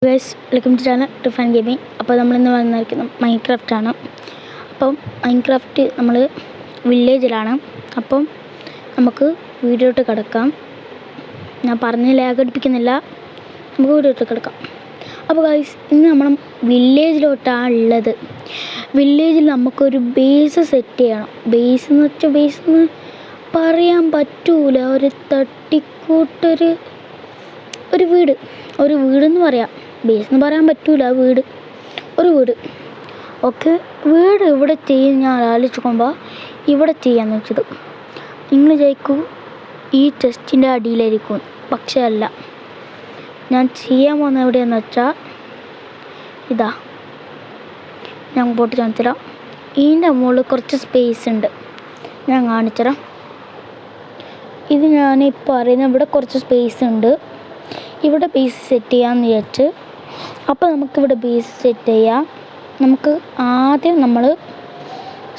Guys welcome to channel tiffin gaming. അപ്പോൾ നമ്മളിന്ന് വന്നിരിക്കുന്നത് മൈൻക്രാഫ്റ്റാണ്. അപ്പം മൈൻക്രാഫ്റ്റ് നമ്മൾ വില്ലേജിലാണ്. അപ്പം നമുക്ക് വീഡിയോട്ട് കിടക്കാം. ഞാൻ പറഞ്ഞ് ലാഗ് അടിപ്പിക്കുന്നില്ല, നമുക്ക് വീഡിയോട്ട് കിടക്കാം. അപ്പോൾ ഗൈസ് ഇന്ന് നമ്മൾ വില്ലേജിലോട്ടാണ് ഉള്ളത്. വില്ലേജിൽ നമുക്കൊരു ബേസ് സെറ്റ് ചെയ്യണം. ബേസ് എന്ന് പറയാൻ പറ്റൂല, ഒരു തട്ടിക്കൂട്ടൊരു വീടെന്ന് പറയാം. ബേസ് എന്ന് പറയാൻ പറ്റൂല, ഒരു വീട്. ഓക്കെ, വീട് ഇവിടെ ചെയ്യും. ഞാൻ ആലോചിക്കുമ്പോൾ ഇവിടെ ചെയ്യാന്ന് വെച്ചത്. നിങ്ങൾ വിചാരിക്കൂ ഈ ടെസ്റ്റിൻ്റെ അടിയിലായിരിക്കും, പക്ഷേ അല്ല. ഞാൻ ചെയ്യാൻ പോകുന്നത് എവിടെയാണെന്ന് വെച്ചാൽ ഇതാ, ഞാൻ പോട്ട് കാണിച്ചുതരാം. ഇതിൻ്റെ മുകളിൽ കുറച്ച് സ്പേസ് ഉണ്ട്, ഞാൻ കാണിച്ചുതരാം. ഇത് ഞാനിപ്പോൾ അറിയുന്നത് ഇവിടെ കുറച്ച് സ്പേസ് ഉണ്ട്. ഇവിടെ ബേസ് സെറ്റ് ചെയ്യാമെന്ന് വിചാരിച്ച്. അപ്പോൾ നമുക്കിവിടെ ബേസ് സെറ്റ് ചെയ്യാം. നമുക്ക് ആദ്യം നമ്മൾ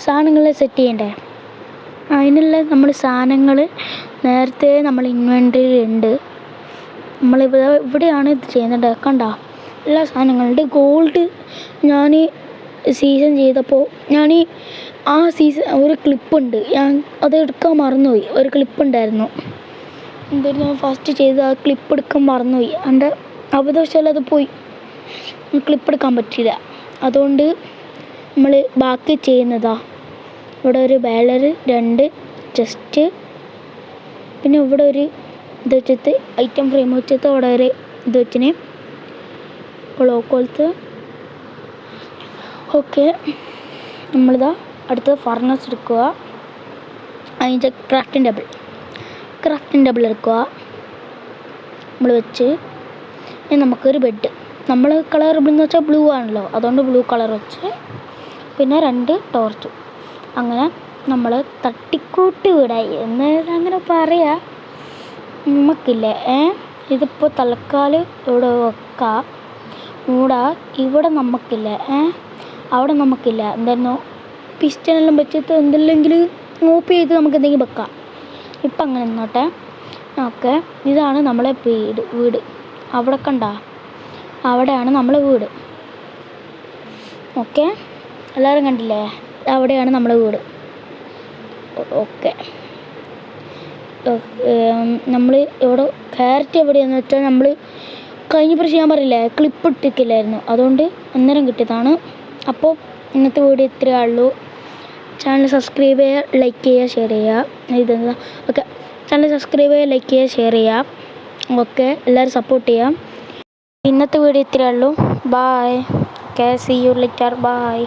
സാധനങ്ങൾ സെറ്റ് ചെയ്യണ്ടേ. അതിനുള്ള നമ്മൾ സാധനങ്ങൾ നേരത്തെ നമ്മൾ ഇൻവെൻറ്ററിയിലുണ്ട്. ഇവിടെയാണ് ഇത് ചെയ്യുന്നത്. കണ്ട എല്ലാ സാധനങ്ങളുണ്ട്. ഗോൾഡ് ഞാൻ സീസൺ ചെയ്തപ്പോൾ ആ സീസൺ ഒരു ക്ലിപ്പുണ്ട്, ഞാൻ അത് എടുക്കാൻ മറന്നുപോയി. ഒരു ക്ലിപ്പുണ്ടായിരുന്നു, എന്തായാലും ഞാൻ ഫസ്റ്റ് ചെയ്ത് ആ ക്ലിപ്പ് എടുക്കാൻ മറന്നുപോയി. എൻ്റെ അബദ്ധവശാൽ അത് പോയി, ക്ലിപ്പ് എടുക്കാൻ പറ്റിയില്ല. അതുകൊണ്ട് നമ്മൾ ബാക്കി ചെയ്യുന്നതാ. ഇവിടെ ഒരു ബാലർ, 2 ചെസ്റ്റ്, പിന്നെ ഇവിടെ ഒരു ഇത് വെച്ചിട്ട് ഐറ്റം ഫ്രെയിം വെച്ചിട്ട് അവിടെ ഒരു ഇത് വെച്ചിന് ക്ലോക്ക് പോലത്തെ. ഓക്കെ, നമ്മളിതാ അടുത്തത് ഫർണസ് എടുക്കുക. അതിൻ്റെ ക്രാഫ്റ്റിംഗ് ടേബിൾ എടുക്കുക. നമ്മൾ വെച്ച് നമുക്കൊരു ബെഡ്, നമ്മൾ കളർ എന്ന് വെച്ചാൽ ബ്ലൂ ആണല്ലോ, അതുകൊണ്ട് ബ്ലൂ കളർ വെച്ച്, പിന്നെ 2 ടോർച്ചും. അങ്ങനെ നമ്മൾ തട്ടിക്കൂട്ട് വീടായി എന്ന് അങ്ങനെ പറയാം. നമുക്കില്ലേ ഇതിപ്പോൾ തൽക്കാലം ഇവിടെ വെക്കാം. ഇവിടെ നമുക്കില്ല, അവിടെ നമുക്കില്ല. എന്തായിരുന്നു പിസ്റ്റനെല്ലാം വെച്ചിട്ട് എന്തെങ്കിലും മൂപ്പ് ചെയ്ത് നമുക്ക് എന്തെങ്കിലും വെക്കാം. ഇപ്പം അങ്ങനെ നിന്നോട്ടെ. ഓക്കെ, ഇതാണ് നമ്മളെ വീട്. അവിടെ കണ്ട, അവിടെയാണ് നമ്മളെ വീട്. ഓക്കെ, എല്ലാവരും കണ്ടില്ലേ, അവിടെയാണ് നമ്മളെ വീട്. ഓക്കെ, നമ്മൾ ഇവിടെ ക്യാരറ്റ് എവിടെയാണെന്ന് വെച്ചാൽ നമ്മൾ കഴിഞ്ഞ പ്രാവശ്യം ഞാൻ പറയില്ലേ ക്ലിപ്പ് ഇട്ടിട്ടില്ലായിരുന്നു, അതുകൊണ്ട് അന്നേരം കിട്ടിയതാണ്. അപ്പോൾ ഇന്നത്തെ വീഡിയോ ഇത്രയേ ഉള്ളൂ. ചാനൽ സബ്സ്ക്രൈബ് ചെയ്യുക, ലൈക്ക് ചെയ്യുക, ഷെയർ ചെയ്യുക. ഓക്കെ, ചാനൽ സബ്സ്ക്രൈബ് ചെയ്യുക, ലൈക്ക് ചെയ്യുക, ഷെയർ ചെയ്യാം. ഓക്കെ, എല്ലാവരും സപ്പോർട്ട് ചെയ്യാം. ഇന്നത്തെ വീഡിയോ ഇത്രയേ ഉള്ളൂ. Bye. Okay, see you later. Bye.